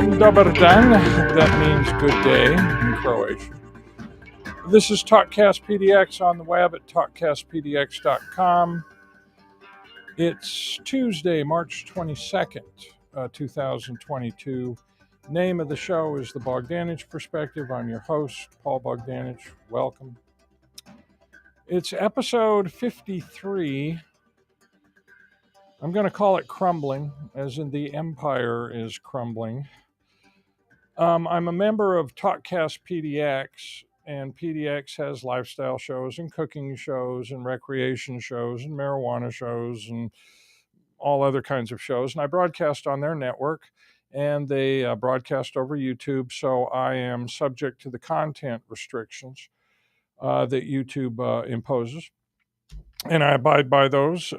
Dobar dan, that means good day in Croatian. This is TalkCast PDX on the web at talkcastpdx.com. It's Tuesday, March 22nd, 2022. Name of the show is The Bogdanich Perspective. I'm your host, Paul Bogdanich. Welcome. It's episode 53. I'm going to call it Crumbling, as in the empire is crumbling. I'm a member of TalkCast PDX, and PDX has lifestyle shows and cooking shows and recreation shows and marijuana shows and all other kinds of shows. And I broadcast on their network, and they broadcast over YouTube. So I am subject to the content restrictions that YouTube imposes, and I abide by those.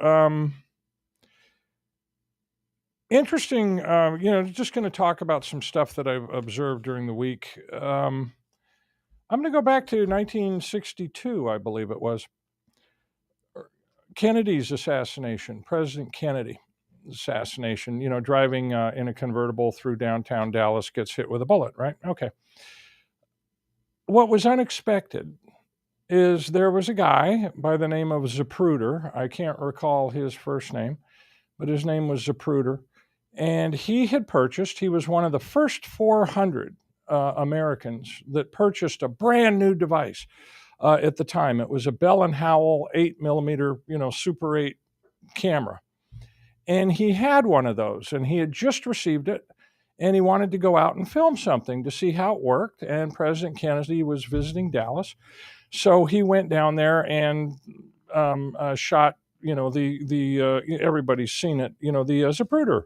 Interesting, just going to talk about some stuff that I've observed during the week. I'm going to go back to 1962, I believe it was. Kennedy's assassination, President Kennedy assassination, driving in a convertible through downtown Dallas, gets hit with a bullet, right? Okay. What was unexpected is there was a guy by the name of Zapruder. I can't recall his first name, but his name was Zapruder. And he was one of the first 400 Americans that purchased a brand new device at the time. It was a Bell & Howell 8mm, Super 8 camera. And he had one of those, and he had just received it, and he wanted to go out and film something to see how it worked. And President Kennedy was visiting Dallas. So he went down there and shot, everybody's seen it, the Zapruder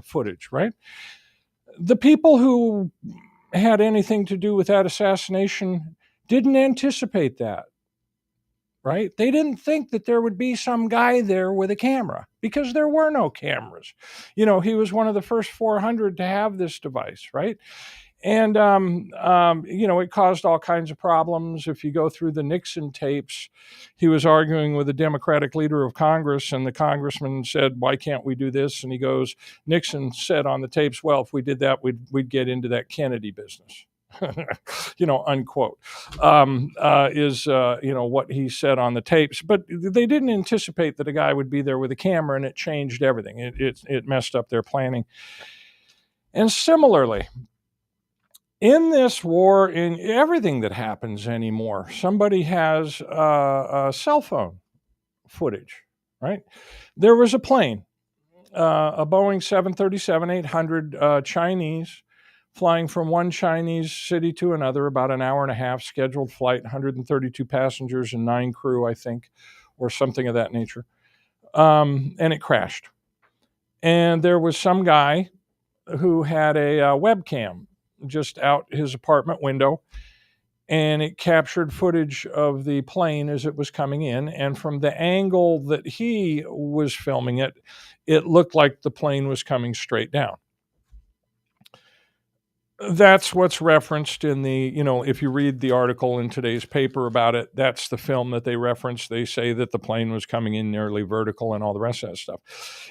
footage, right? The people who had anything to do with that assassination didn't anticipate that, right? They didn't think that there would be some guy there with a camera because there were no cameras. He was one of the first 400 to have this device, right? And, it caused all kinds of problems. If you go through the Nixon tapes, he was arguing with a Democratic leader of Congress, and the congressman said, "Why can't we do this?" And he goes, Nixon said on the tapes, "Well, if we did that, we'd get into that Kennedy business." Unquote, is what he said on the tapes. But they didn't anticipate that a guy would be there with a camera, and it changed everything. It messed up their planning. And similarly, in this war, in everything that happens anymore, somebody has a cell phone footage, right? There was a plane, a Boeing 737-800 Chinese, flying from one Chinese city to another, about an hour and a half, scheduled flight, 132 passengers and 9 crew, I think, or something of that nature. And it crashed. And there was some guy who had a webcam just out his apartment window, and it captured footage of the plane as it was coming in. And from the angle that he was filming it, it looked like the plane was coming straight down. That's what's referenced in the, if you read the article in today's paper about it, that's the film that they reference. They say that the plane was coming in nearly vertical and all the rest of that stuff.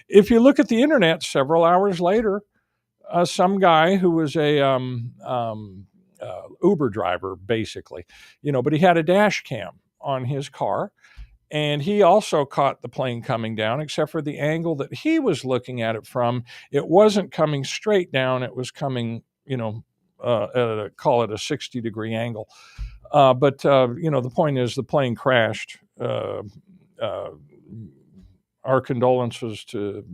If you look at the internet several hours later, some guy who was a Uber driver, basically, but he had a dash cam on his car, and he also caught the plane coming down, except for the angle that he was looking at it from. It wasn't coming straight down. It was coming, call it a 60-degree angle. But the point is the plane crashed. Our condolences to,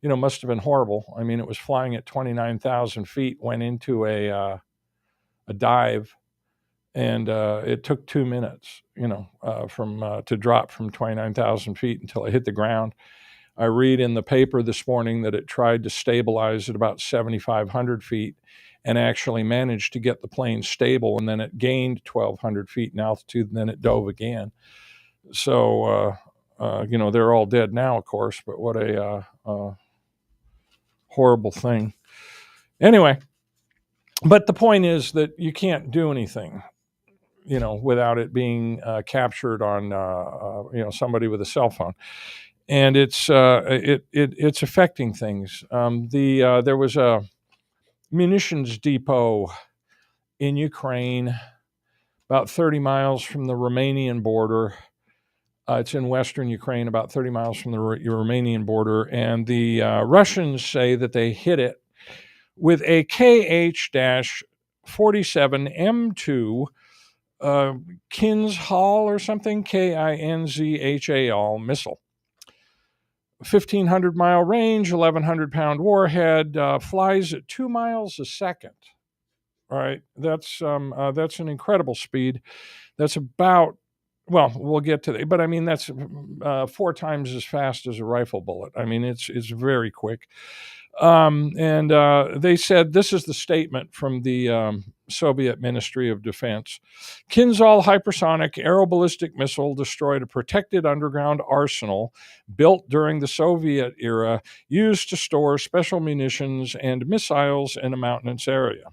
must have been horrible. I mean, it was flying at 29,000 feet, went into a dive, and it took 2 minutes, to drop from 29,000 feet until it hit the ground. I read in the paper this morning that it tried to stabilize at about 7,500 feet and actually managed to get the plane stable, and then it gained 1,200 feet in altitude, and then it dove again. So, they're all dead now, of course, but what a horrible thing. Anyway, but the point is that you can't do anything, without it being captured on, somebody with a cell phone. And it's affecting things. There was a munitions depot in Ukraine, about 30 miles from the Romanian border. It's in western Ukraine, about 30 miles from the Romanian border. And the Russians say that they hit it with a KH-47 M2 Kinzhal or something, Kinzhal missile. 1,500-mile range, 1,100-pound warhead, flies at 2 miles a second. All right, that's an incredible speed. That's about, well, we'll get to that, but I mean that's 4 times as fast as a rifle bullet. I mean it's very quick. And they said, this is the statement from the Soviet Ministry of Defense. Kinzhal hypersonic aeroballistic missile destroyed a protected underground arsenal built during the Soviet era used to store special munitions and missiles in a mountainous area.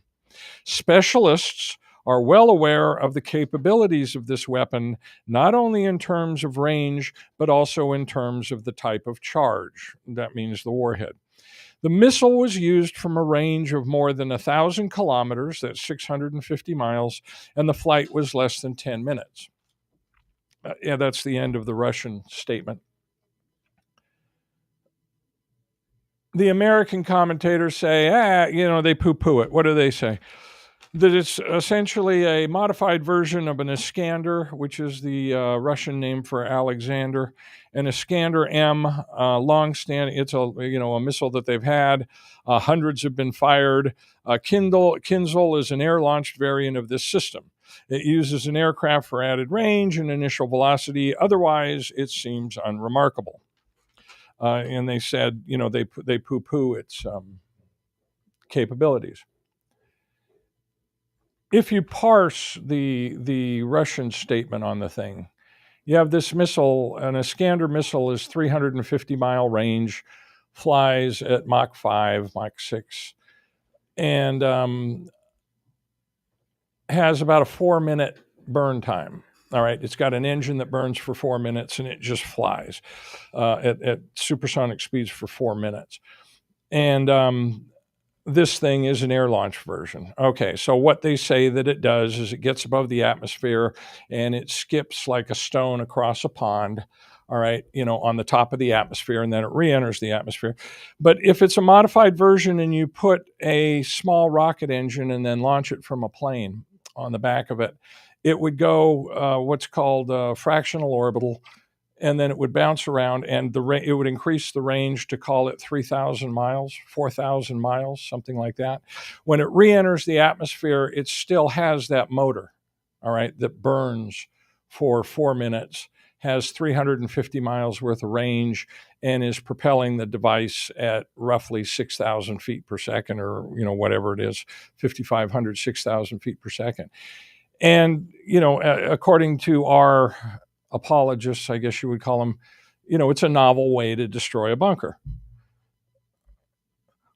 Specialists are well aware of the capabilities of this weapon, not only in terms of range, but also in terms of the type of charge. That means the warhead. The missile was used from a range of more than 1,000 kilometers, that's 650 miles, and the flight was less than 10 minutes. Yeah, that's the end of the Russian statement. The American commentators say, they poo-poo it. What do they say? That it's essentially a modified version of an Iskander, which is the Russian name for Alexander, an Iskander M, long-standing. It's a missile that they've had. Hundreds have been fired. Kinzhal is an air-launched variant of this system. It uses an aircraft for added range and initial velocity. Otherwise, it seems unremarkable. And they said, they poo-poo its capabilities. If you parse the Russian statement on the thing, you have this missile, an Iskander missile is 350-mile range, flies at Mach 5, Mach 6, and has about a 4-minute burn time. All right, it's got an engine that burns for 4 minutes, and it just flies at supersonic speeds for 4 minutes. And this thing is an air launch version. Okay, so what they say that it does is it gets above the atmosphere and it skips like a stone across a pond, all right, on the top of the atmosphere, and then it re-enters the atmosphere. But if it's a modified version and you put a small rocket engine and then launch it from a plane on the back of it, it would go what's called fractional orbital, and then it would bounce around, and it would increase the range to call it 3,000 miles, 4,000 miles, something like that. When it re-enters the atmosphere, it still has that motor, all right, that burns for 4 minutes, has 350 miles worth of range, and is propelling the device at roughly 6,000 feet per second, or whatever it is, 5,500, 6,000 feet per second. And according to our apologists, I guess you would call them, it's a novel way to destroy a bunker.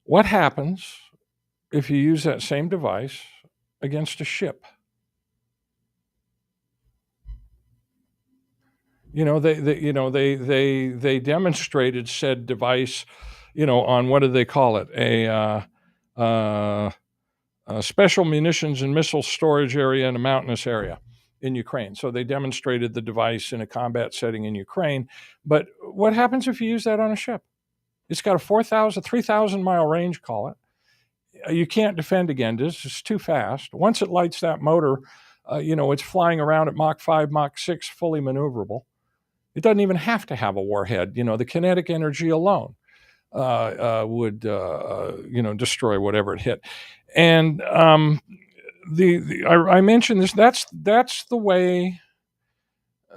What happens if you use that same device against a ship? They demonstrated said device, on, what do they call it? A special munitions and missile storage area in a mountainous area in Ukraine. So they demonstrated the device in a combat setting in Ukraine. But what happens if you use that on a ship? It's got a 3,000-mile range, call it. You can't defend against it. It's too fast. Once it lights that motor, it's flying around at Mach 5, Mach 6, fully maneuverable. It doesn't even have to have a warhead. The kinetic energy alone would destroy whatever it hit. And I mentioned this. That's the way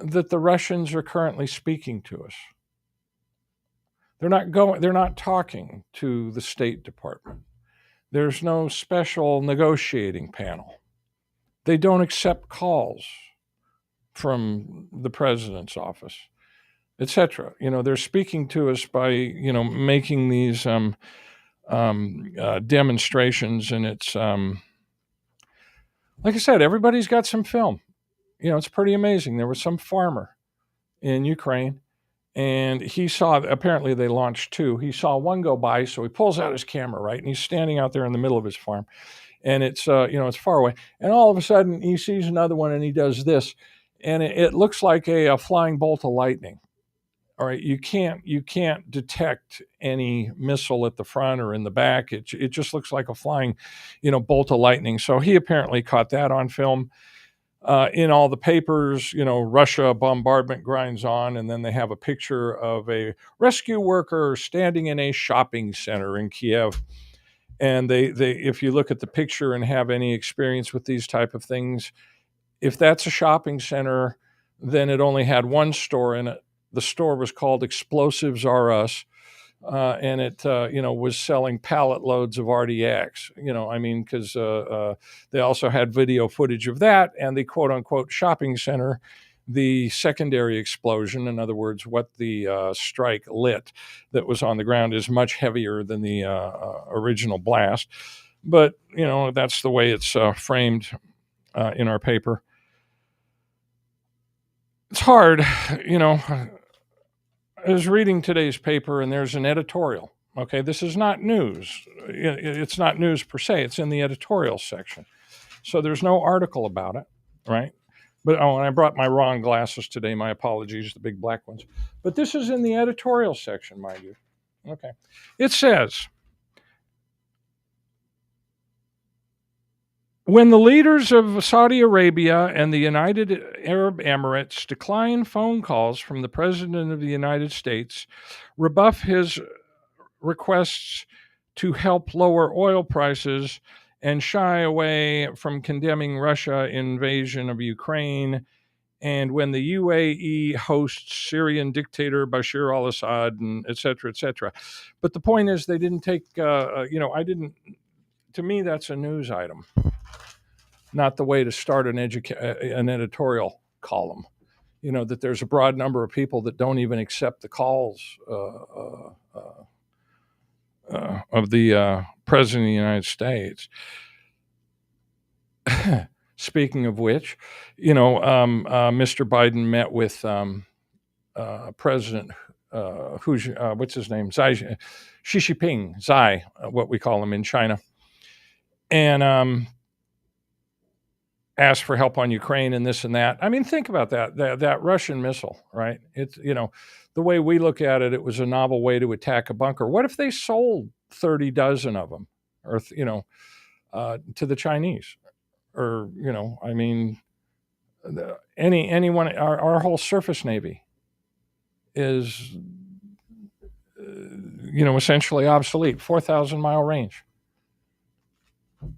that the Russians are currently speaking to us. They're not talking to the State Department. There's no special negotiating panel. They don't accept calls from the president's office, etc. They're speaking to us by making these demonstrations, and it's like I said, everybody's got some film. It's pretty amazing. There was some farmer in Ukraine, And he saw, apparently they launched two. He saw one go by, so he pulls out his camera, right? And he's standing out there in the middle of his farm. And it's, it's far away. And all of a sudden, he sees another one and he does this. And it looks like a flying bolt of lightning. All right, you can't detect any missile at the front or in the back. It just looks like a flying, bolt of lightning. So he apparently caught that on film. In all the papers, Russia bombardment grinds on, and then they have a picture of a rescue worker standing in a shopping center in Kiev. And they if you look at the picture and have any experience with these type of things, if that's a shopping center, then it only had one store in it. The store was called Explosives R Us, and it was selling pallet loads of RDX. Because they also had video footage of that and the quote unquote shopping center. The secondary explosion, in other words, what the strike lit that was on the ground, is much heavier than the original blast. But that's the way it's framed in our paper. It's hard, I was reading today's paper and there's an editorial. Okay, this is not news. It's not news per se. It's in the editorial section. So there's no article about it, right? But and I brought my wrong glasses today. My apologies, the big black ones. But this is in the editorial section, mind you. Okay. It says, when the leaders of Saudi Arabia and the United Arab Emirates decline phone calls from the President of the United States, rebuff his requests to help lower oil prices, and shy away from condemning Russia's invasion of Ukraine, and when the UAE hosts Syrian dictator Bashar al-Assad, and et cetera, et cetera. But the point is, they didn't take, to me, that's a news item, not the way to start an editorial column. That there's a broad number of people that don't even accept the calls of the President of the United States. Speaking of which, Mr. Biden met with President, what's his name? Xi Jinping, what we call him in China, and asked for help on Ukraine and this and that. I mean, think about that Russian missile, right? It's, the way we look at it, it was a novel way to attack a bunker. What if they sold 30 dozen of them, or, to the Chinese? Or, anyone, our whole surface Navy is, essentially obsolete. 4,000 mile range,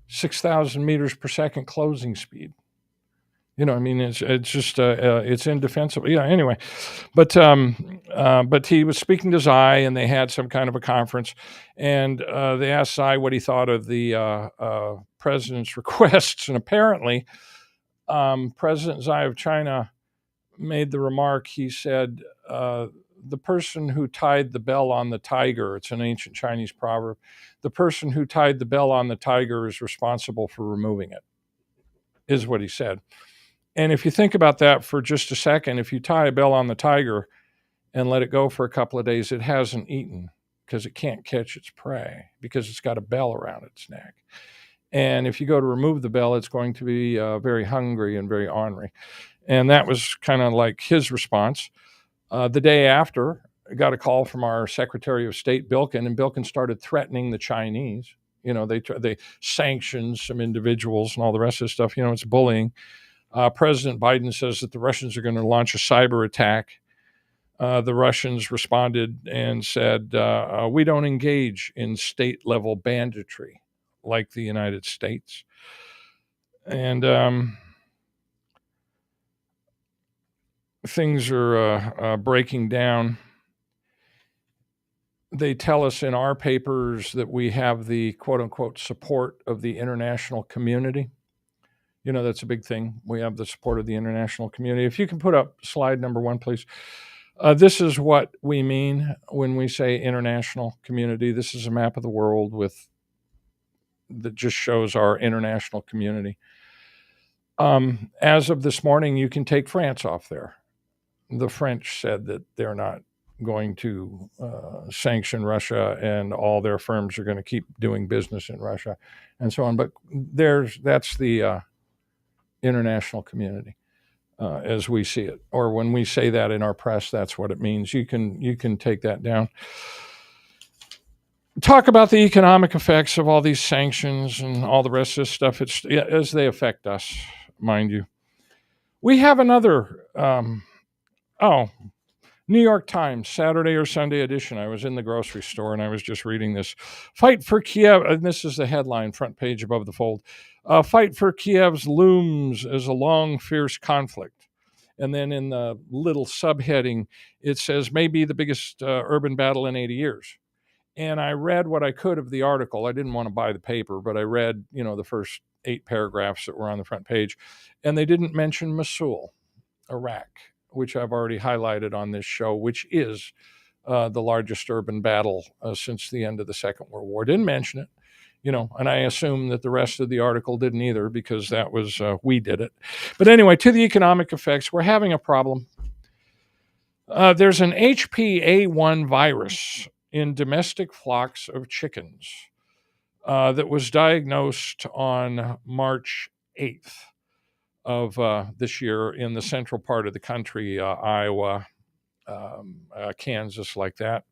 6,000 meters per second closing speed. It's just it's indefensible. Yeah. Anyway, but he was speaking to Xi, and they had some kind of a conference, and they asked Xi what he thought of the president's requests, and apparently, President Xi of China made the remark. He said, "The person who tied the bell on the tiger," it's an ancient Chinese proverb, "the person who tied the bell on the tiger is responsible for removing it," is what he said. And if you think about that for just a second, if you tie a bell on the tiger and let it go for a couple of days, it hasn't eaten because it can't catch its prey because it's got a bell around its neck. And if you go to remove the bell, it's going to be very hungry and very ornery. And that was kind of like his response. The day after, I got a call from our Secretary of State, Bilkin, and Bilkin started threatening the Chinese. They sanctioned some individuals and all the rest of the stuff. It's bullying. President Biden says that the Russians are going to launch a cyber attack. The Russians responded and said, we don't engage in state-level banditry like the United States. And things are breaking down. They tell us in our papers that we have the quote-unquote support of the international community. That's a big thing. We have the support of the international community. If you can put up slide number 1, please. This is what we mean when we say international community. This is a map of the world that just shows our international community. As of this morning, you can take France off there. The French said that they're not going to sanction Russia, and all their firms are going to keep doing business in Russia, and so on. But that's the international community as we see it, or when we say that in our press, that's what it means. You can take that down. Talk about the economic effects of all these sanctions and all the rest of this stuff. It's as they affect us, mind you. We have another. New York Times, Saturday or Sunday edition. I was in the grocery store and I was just reading this. Fight for Kiev, and this is the headline, front page above the fold. Fight for Kiev's looms as a long, fierce conflict. And then in the little subheading, it says, may be the biggest urban battle in 80 years. And I read what I could of the article. I didn't want to buy the paper, but I read, the first 8 paragraphs that were on the front page. And they didn't mention Mosul, Iraq, which I've already highlighted on this show, which is the largest urban battle since the end of the Second World War. Didn't mention it, and I assume that the rest of the article didn't either, because that was, we did it. But anyway, to the economic effects, we're having a problem. There's an HPA1 virus in domestic flocks of chickens that was diagnosed on March 8th. Of this year in the central part of the country, Iowa, Kansas, like that.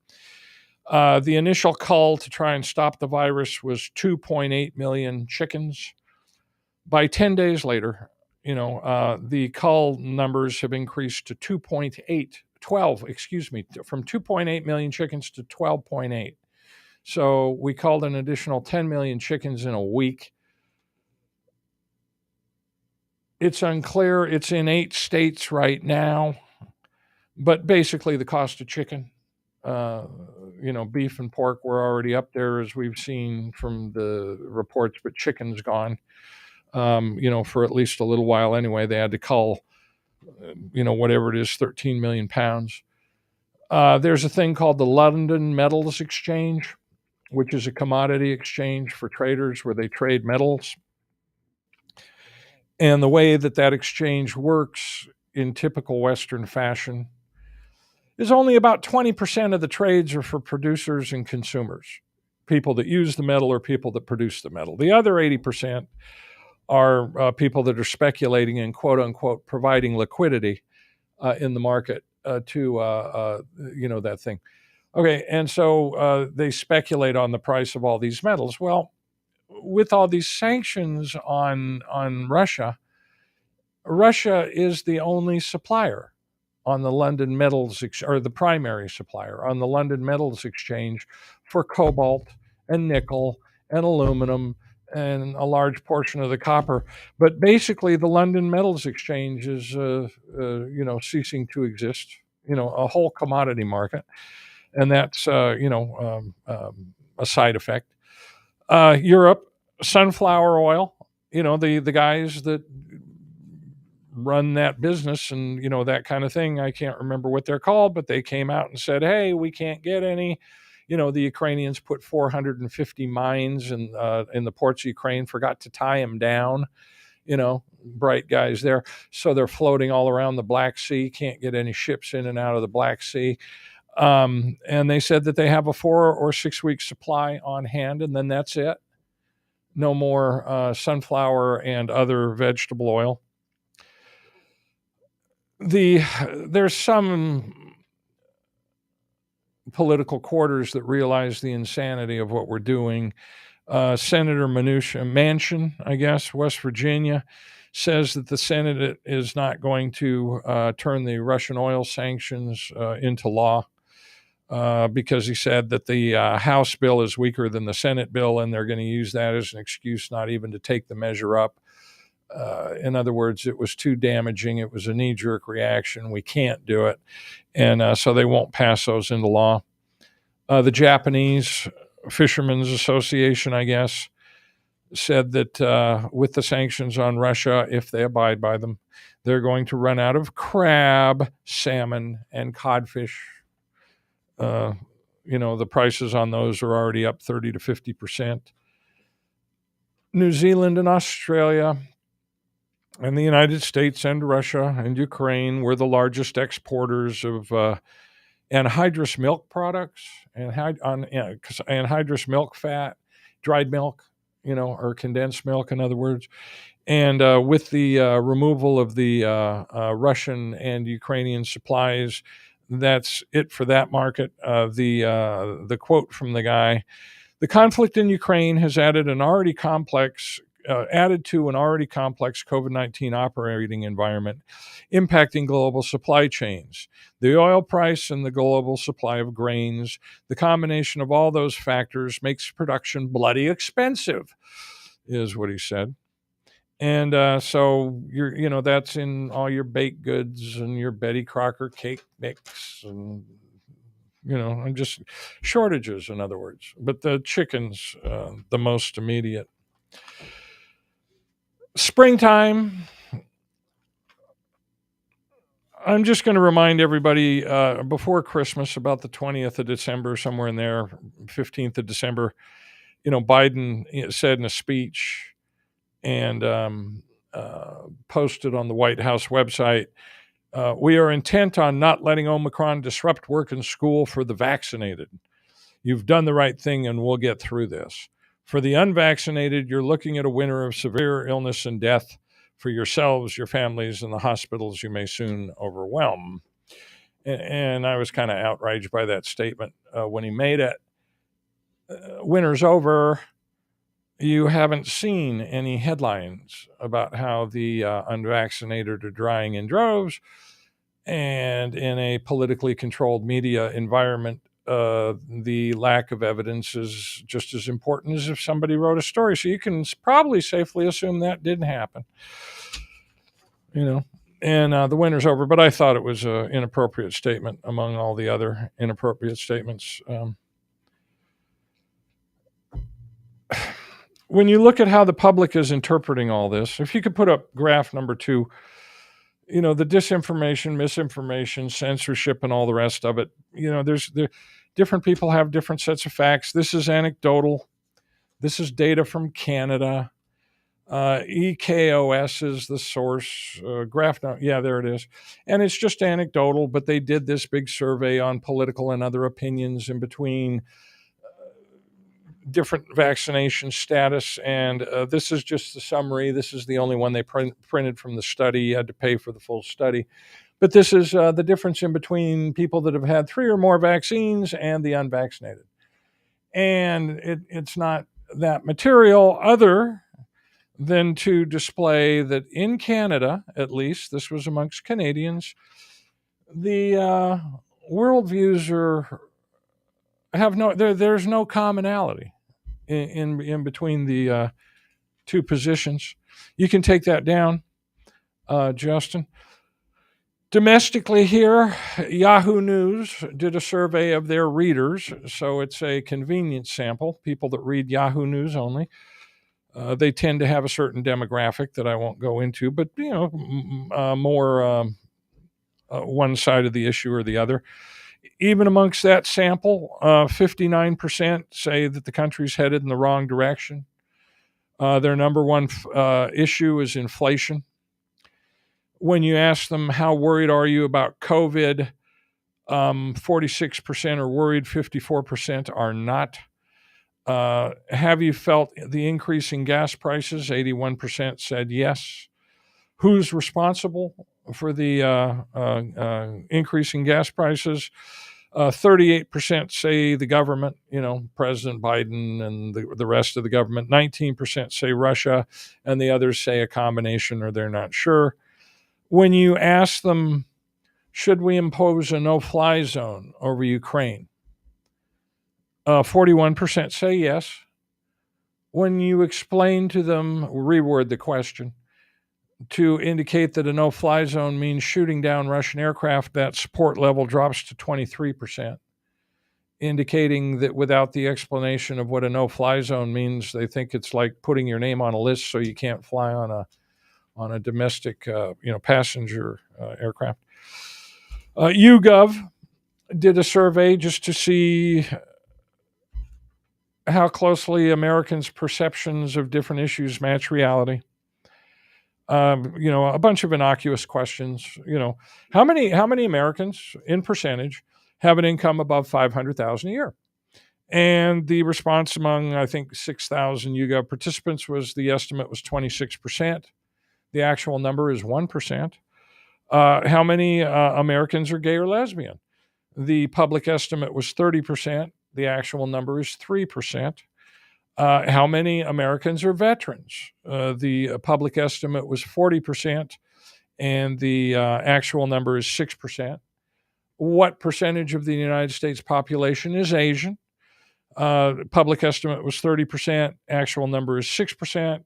The initial call to try and stop the virus was 2.8 million chickens. By 10 days later, the call numbers have increased to 12, from 2.8 million chickens to 12.8. So we called an additional 10 million chickens in a week. It's unclear. It's in 8 states right now. But basically, the cost of chicken, beef and pork were already up there, as we've seen from the reports, but chicken's gone, for at least a little while anyway. They had to cull, whatever it is, 13 million pounds. There's a thing called the London Metals Exchange, which is a commodity exchange for traders where they trade metals. And the way that exchange works in typical Western fashion is only about 20% of the trades are for producers and consumers, people that use the metal or people that produce the metal. The other 80% are people that are speculating and, quote unquote, providing liquidity in the market to that thing. Okay, and so they speculate on the price of all these metals. Well, with all these sanctions on Russia, Russia is the only supplier on the London Metals, or the primary supplier on the London Metals Exchange for cobalt and nickel and aluminum and a large portion of the copper. But basically, the London Metals Exchange is, ceasing to exist. A whole commodity market, and that's a side effect. Europe, sunflower oil. The guys that run that business and that kind of thing, I can't remember what they're called, but they came out and said, hey, we can't get any. The Ukrainians put 450 mines in the ports of Ukraine, forgot to tie them down. Bright guys there, so they're floating all around the Black Sea, can't get any ships in and out of the Black Sea. And they said that they have a 4 or 6 week supply on hand, and then that's it. No more sunflower and other vegetable oil. There's some political quarters that realize the insanity of what we're doing. Senator Manchin, I guess, West Virginia, says that the Senate is not going to turn the Russian oil sanctions into law because he said that the House bill is weaker than the Senate bill, and they're going to use that as an excuse not even to take the measure up. In other words, it was too damaging. It was a knee-jerk reaction. We can't do it. And so they won't pass those into law. The Japanese Fishermen's Association, I guess, said that with the sanctions on Russia, if they abide by them, they're going to run out of crab, salmon, and codfish. The prices on those are already up 30 to 50%. New Zealand and Australia and the United States and Russia and Ukraine were the largest exporters of anhydrous milk products, anhydrous milk fat, dried milk, or condensed milk, in other words. And with the removal of the Russian and Ukrainian supplies, that's it for that market. The quote from the guy: "The conflict in Ukraine has added to an already complex COVID-19 operating environment, impacting global supply chains. The oil price and the global supply of grains, the combination of all those factors makes production bloody expensive," is what he said. And so that's in all your baked goods and your Betty Crocker cake mix, and and just shortages, in other words. But the chicken's the most immediate. Springtime. I'm just going to remind everybody before Christmas, about the 20th of December, somewhere in there, 15th of December, Biden said in a speech and posted on the White House website, "We are intent on not letting Omicron disrupt work and school for the vaccinated. You've done the right thing and we'll get through this. For the unvaccinated, you're looking at a winter of severe illness and death for yourselves, your families, and the hospitals you may soon overwhelm." And I was kind of outraged by that statement when he made it. Winter's over. You haven't seen any headlines about how the unvaccinated are dying in droves. And in a politically controlled media environment, the lack of evidence is just as important as if somebody wrote a story. So you can probably safely assume that didn't happen. And the winter's over. But I thought it was an inappropriate statement among all the other inappropriate statements. When you look at how the public is interpreting all this, if you could put up graph number 2, the disinformation, misinformation, censorship, and all the rest of it, different people have different sets of facts. This is anecdotal. This is data from Canada. EKOS is the source. Graph, there it is. And it's just anecdotal, but they did this big survey on political and other opinions in between different vaccination status, and this is just the summary. This is the only one they printed from the study. You had to pay for the full study. But this is the difference in between people that have had 3 or more vaccines and the unvaccinated. And it's not that material, other than to display that in Canada, at least, this was amongst Canadians, the worldviews there's no commonality in between the 2 positions. You can take that down, Justin. Domestically here, Yahoo News did a survey of their readers, so it's a convenience sample, people that read Yahoo News only. They tend to have a certain demographic that I won't go into, but more one side of the issue or the other. Even amongst that sample, 59% say that the country's headed in the wrong direction. Their number one issue is inflation. When you ask them, how worried are you about COVID, 46% are worried, 54% are not. Have you felt the increase in gas prices? 81% said yes. Who's responsible for the increase in gas prices? 38% say the government, President Biden and the rest of the government. 19% say Russia, and the others say a combination or they're not sure. When you ask them, should we impose a no-fly zone over Ukraine? 41% say yes. When you explain to them, reword the question, to indicate that a no-fly zone means shooting down Russian aircraft, that support level drops to 23%, indicating that without the explanation of what a no-fly zone means, they think it's like putting your name on a list so you can't fly on a domestic, passenger aircraft. YouGov did a survey just to see how closely Americans' perceptions of different issues match reality. A bunch of innocuous questions. How many Americans, in percentage, have an income above $500,000 a year. And the response among, I think, 6,000 YouGov participants was the estimate was 26%. The actual number is 1%. How many Americans are gay or lesbian? The public estimate was 30%. The actual number is 3%. How many Americans are veterans? The public estimate was 40%, and the actual number is 6%. What percentage of the United States population is Asian? Public estimate was 30%. Actual number is 6%.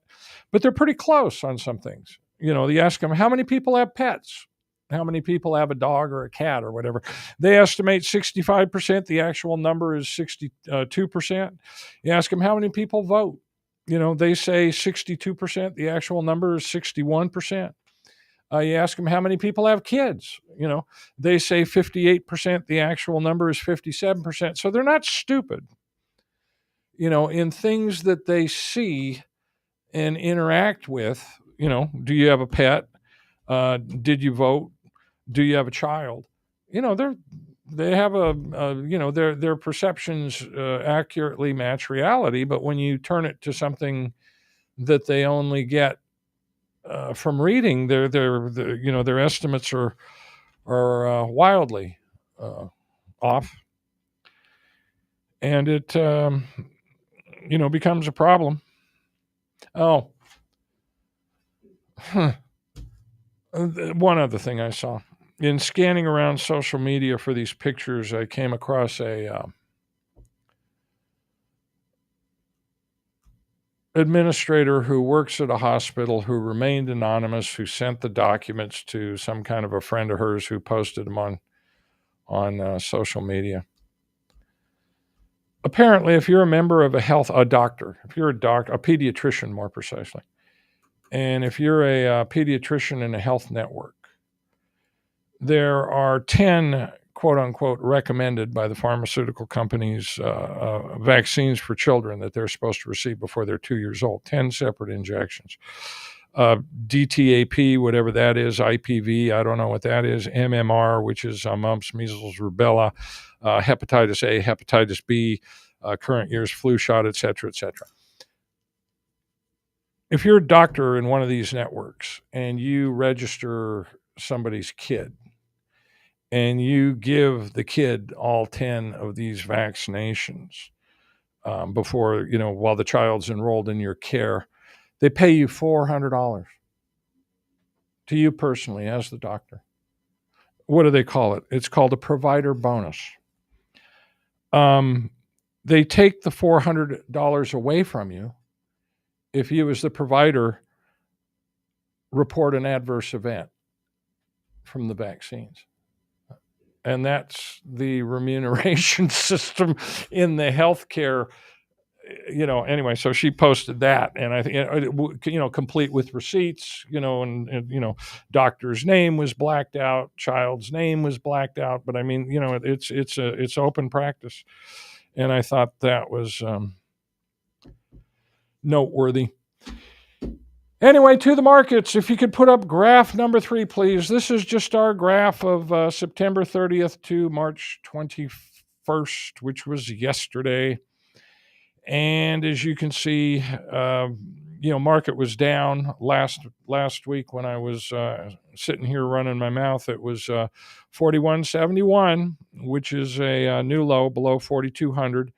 But they're pretty close on some things. You ask them, how many people have pets? How many people have a dog or a cat or whatever? They estimate 65%. The actual number is 62%. You ask them, how many people vote? They say 62%. The actual number is 61%. You ask them how many people have kids. They say 58%. The actual number is 57%. So they're not stupid. In things that they see and interact with. Do you have a pet? Did you vote? Do you have a child? They have their perceptions accurately match reality, but when you turn it to something that they only get from reading, their estimates are wildly off, and it becomes a problem. Oh, one other thing I saw in scanning around social media for these pictures, I came across a administrator who works at a hospital who remained anonymous, who sent the documents to some kind of a friend of hers who posted them on social media. Apparently, if you're a member of a doctor, if you're a pediatrician more precisely, and if you're a pediatrician in a health network, there are 10, quote unquote, recommended by the pharmaceutical companies vaccines for children that they're supposed to receive before they're 2 years old, 10 separate injections. DTaP, whatever that is, IPV, I don't know what that is, MMR, which is mumps, measles, rubella, hepatitis A, hepatitis B, current year's flu shot, et cetera, et cetera. If you're a doctor in one of these networks and you register somebody's kid and you give the kid all 10 of these vaccinations before, while the child's enrolled in your care, they pay you $400 to you personally as the doctor. What do they call it? It's called a provider bonus. They take the $400 away from you if you, as the provider, report an adverse event from the vaccines. And that's the remuneration system in the healthcare. Anyway, so she posted that, and I think, complete with receipts, and doctor's name was blacked out, child's name was blacked out, but I mean, it's open practice, and I thought that was noteworthy. Anyway, to the markets. If you could put up graph number 3, please. This is just our graph of September 30th to March 21st, which was yesterday. And as you can see, market was down last week when I was sitting here running my mouth. It was 41.71, which is a new low below 4,200.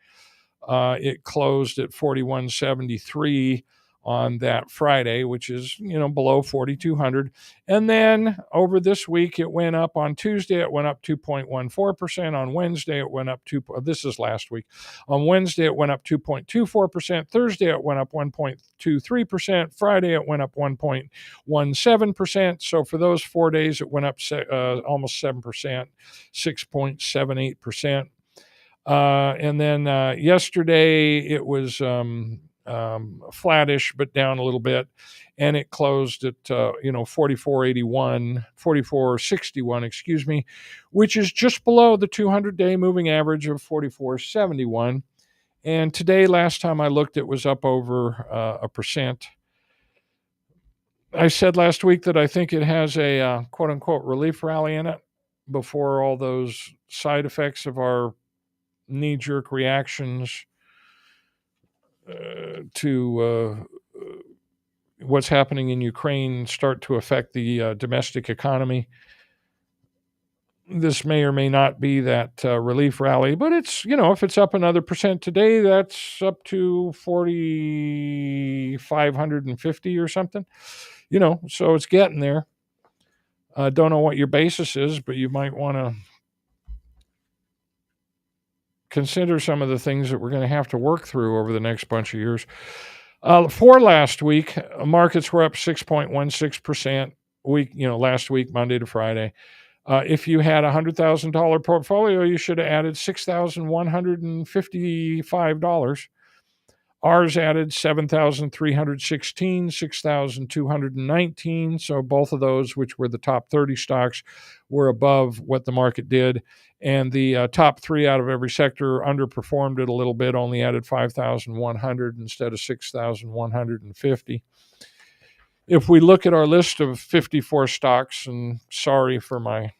It closed at 41.73 on that Friday, which is, below 4,200. And then over this week, it went up. On Tuesday, it went up 2.14%. On Wednesday, it went up this is last week. On Wednesday, it went up 2.24%. Thursday, it went up 1.23%. Friday, it went up 1.17%. So for those 4 days, it went up almost 7%, 6.78%. And then yesterday, it was flattish, but down a little bit, and it closed at 44.61, which is just below the 200-day moving average of 44.71. And today, last time I looked, it was up over 1%. I said last week that I think it has a quote-unquote relief rally in it. before all those side effects of our knee-jerk reactions to what's happening in Ukraine start to affect the domestic economy. This may or may not be that relief rally, but it's, if it's up another percent today, that's up to 4,550 or something, so it's getting there. Don't know what your basis is, but you might want to consider some of the things that we're going to have to work through over the next bunch of years. For last week, markets were up 6.16% last week, Monday to Friday. If you had a $100,000 portfolio, you should have added $6,155. Ours added 7,316, 6,219. So both of those, which were the top 30 stocks, were above what the market did. And the top three out of every sector underperformed it a little bit, only added 5,100 instead of 6,150. If we look at our list of 54 stocks, and sorry for my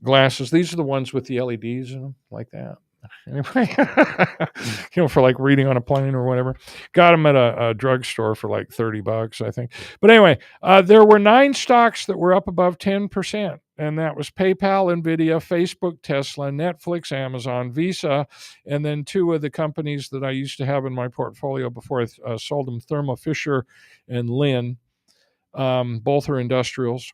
glasses, these are the ones with the LEDs in them, like that. Anyway, for like reading on a plane or whatever. Got them at a drugstore for like $30, I think. But anyway, there were 9 stocks that were up above 10%, and that was PayPal, Nvidia, Facebook, Tesla, Netflix, Amazon, Visa, and then 2 of the companies that I used to have in my portfolio before I sold them, Thermo Fisher and Lin. Both are industrials.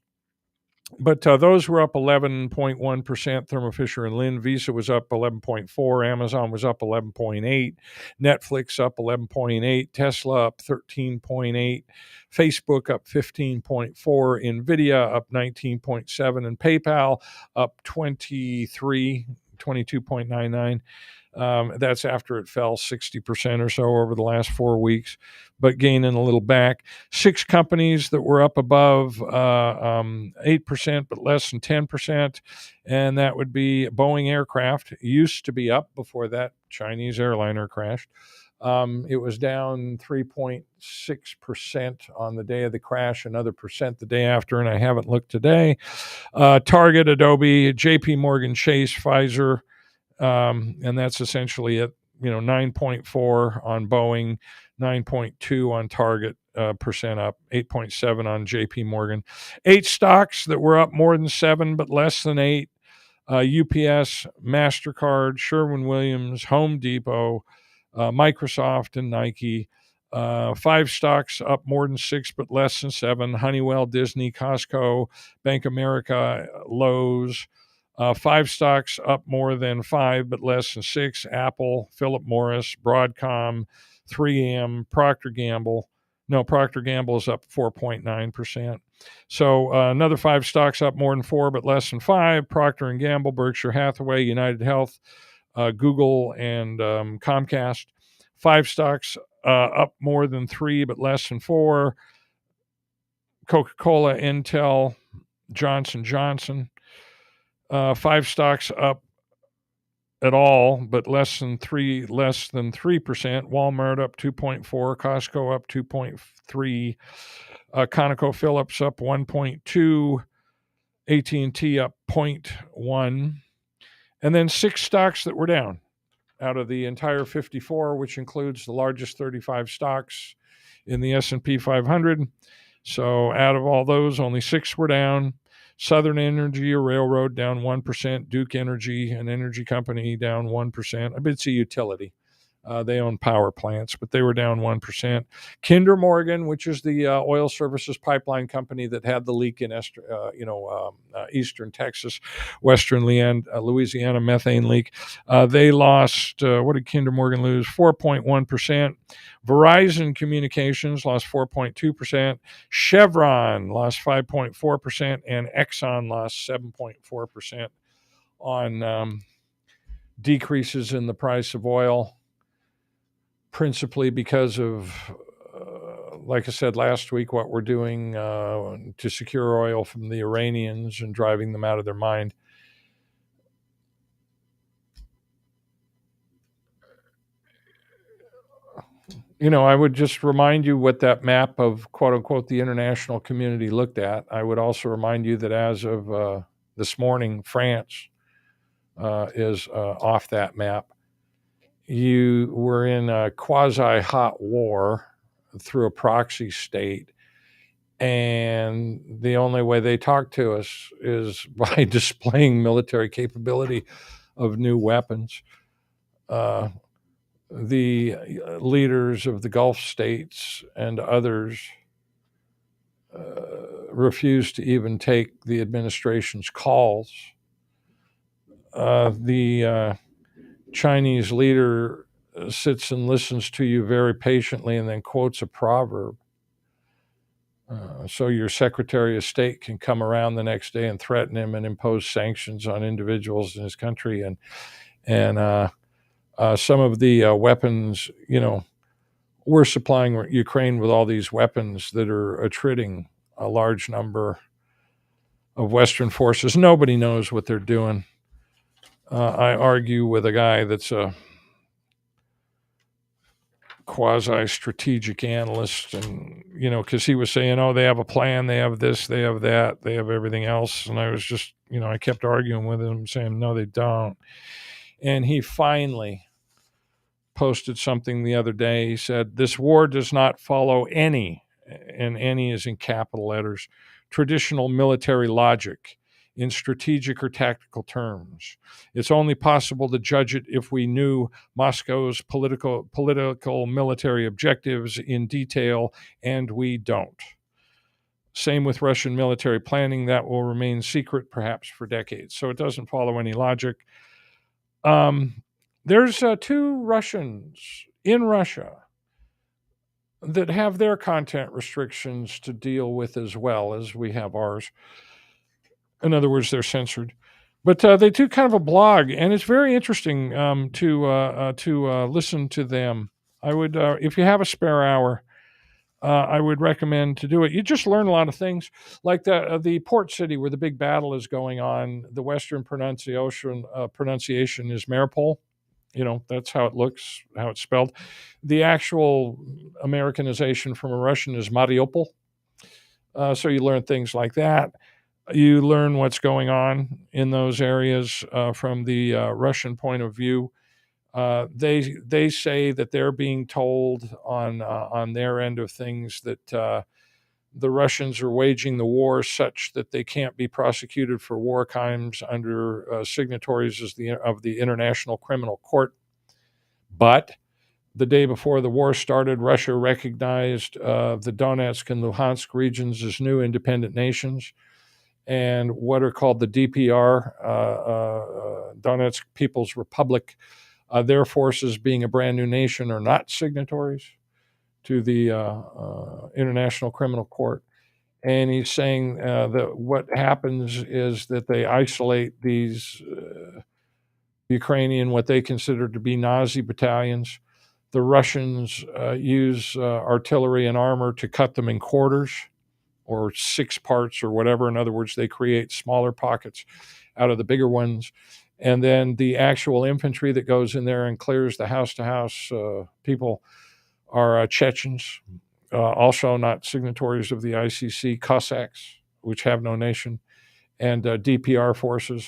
But those were up 11.1%, Thermo Fisher and Lin. Visa was up 11.4%. Amazon was up 11.8%. Netflix up 11.8%. Tesla up 13.8%. Facebook up 15.4%. NVIDIA up 19.7%. And PayPal up 22.99%. That's after it fell 60% or so over the last 4 weeks, but gaining a little back. 6 companies that were up above 8%, but less than 10%, and that would be Boeing Aircraft. It used to be up before that Chinese airliner crashed. It was down 3.6% on the day of the crash, another percent the day after, and I haven't looked today. Target, Adobe, JP Morgan Chase, Pfizer, and that's essentially it. 9.4 on Boeing, 9.2 on Target, percent up, 8.7 on JP Morgan. 8 stocks that were up more than 7 but less than 8. UPS, MasterCard, Sherwin-Williams, Home Depot, Microsoft, and Nike. 5 stocks up more than 6 but less than 7. Honeywell, Disney, Costco, Bank of America, Lowe's. 5 stocks up more than 5 but less than 6. Apple, Philip Morris, Broadcom, 3M, Procter Gamble. No, Procter Gamble is up 4.9%. So another 5 stocks up more than 4 but less than 5. Procter & Gamble, Berkshire Hathaway, United Health, Google, and Comcast. 5 stocks up more than 3 but less than 4. Coca-Cola, Intel, Johnson & Johnson. 5 stocks up at all, but less than 3%. Walmart up 2.4%, Costco up 2.3%, ConocoPhillips up 1.2%, AT&T up 0.1%, and then 6 stocks that were down out of the entire 54, which includes the largest 35 stocks in the S&P 500. So out of all those, only 6 were down. Southern Energy, a railroad, down 1%. Duke Energy, an energy company, down 1%. I bet it's a utility. They own power plants, but they were down 1%. Kinder Morgan, which is the oil services pipeline company that had the leak in eastern Texas, western Louisiana methane leak. They lost, what did Kinder Morgan lose? 4.1%. Verizon Communications lost 4.2%. Chevron lost 5.4%. And Exxon lost 7.4% on decreases in the price of oil, principally because of, like I said last week, what we're doing to secure oil from the Iranians and driving them out of their mind. I would just remind you what that map of, quote unquote, the international community looked at. I would also remind you that as of this morning, France is off that map. You were in a quasi-hot war through a proxy state, and the only way they talk to us is by displaying military capability of new weapons. The leaders of the Gulf states and others refuse to even take the administration's calls. The Chinese leader sits and listens to you very patiently and then quotes a proverb. So your Secretary of State can come around the next day and threaten him and impose sanctions on individuals in his country. And some of the weapons, we're supplying Ukraine with all these weapons that are attriting a large number of Western forces. Nobody knows what they're doing. I argue with a guy that's a quasi-strategic analyst, and because he was saying, oh, they have a plan, they have this, they have that, they have everything else, and I was just, I kept arguing with him saying, no, they don't. And he finally posted something the other day. He said, this war does not follow any, and any is in capital letters, traditional military logic in strategic or tactical terms. It's only possible to judge it if we knew Moscow's political military objectives in detail, and we don't. Same with Russian military planning. That will remain secret perhaps for decades. So it doesn't follow any logic. There's 2 Russians in Russia that have their content restrictions to deal with as well as we have ours. In other words, they're censored. But they do kind of a blog, and it's very interesting to listen to them. I would, if you have a spare hour, I would recommend to do it. You just learn a lot of things, like the port city where the big battle is going on. The Western pronunciation is Mariupol. That's how it looks, how it's spelled. The actual Americanization from a Russian is Mariupol. So you learn things like that. You learn what's going on in those areas from the Russian point of view. They say that they're being told on their end of things that the Russians are waging the war such that they can't be prosecuted for war crimes under signatories of the International Criminal Court. But the day before the war started, Russia recognized the Donetsk and Luhansk regions as new independent nations. And what are called the DPR, Donetsk People's Republic, their forces, being a brand new nation, are not signatories to the International Criminal Court. And he's saying that what happens is that they isolate these Ukrainian, what they consider to be Nazi battalions. The Russians use artillery and armor to cut them in quarters or 6 parts or whatever. In other words, they create smaller pockets out of the bigger ones. And then the actual infantry that goes in there and clears the house-to-house people are Chechens, also not signatories of the ICC, Cossacks, which have no nation, and DPR forces.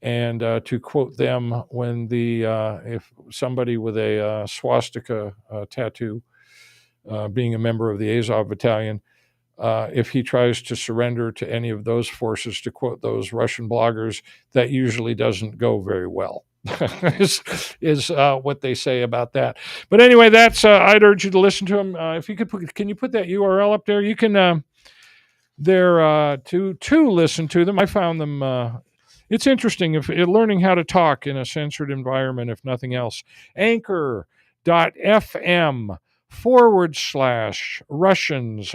And to quote them, when if somebody with a swastika tattoo, being a member of the Azov battalion, if he tries to surrender to any of those forces, to quote those Russian bloggers, that usually doesn't go very well, is what they say about that. But anyway, that's I'd urge you to listen to them. If you could, can you put that URL up there? You can to listen to them. I found them. It's interesting if learning how to talk in a censored environment, if nothing else. Anchor.fm/Russians, RUSSIANS,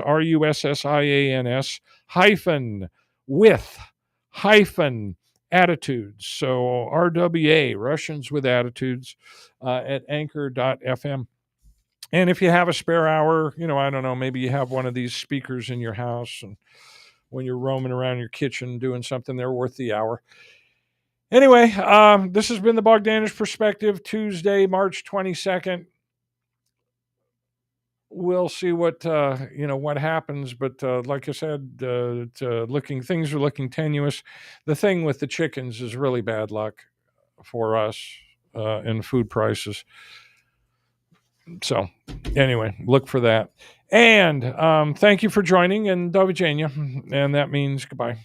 _with-attitudes. So RWA, Russians with attitudes, at anchor.fm. And if you have a spare hour, I don't know, maybe you have one of these speakers in your house, and when you're roaming around your kitchen doing something, they're worth the hour. Anyway, this has been the Bogdanich Perspective, Tuesday, March 22nd. we'll see what what happens. But like I said, things are looking tenuous. The thing with the chickens is really bad luck for us in food prices. So anyway, look for that. And thank you for joining, and do widzenia. And that means goodbye.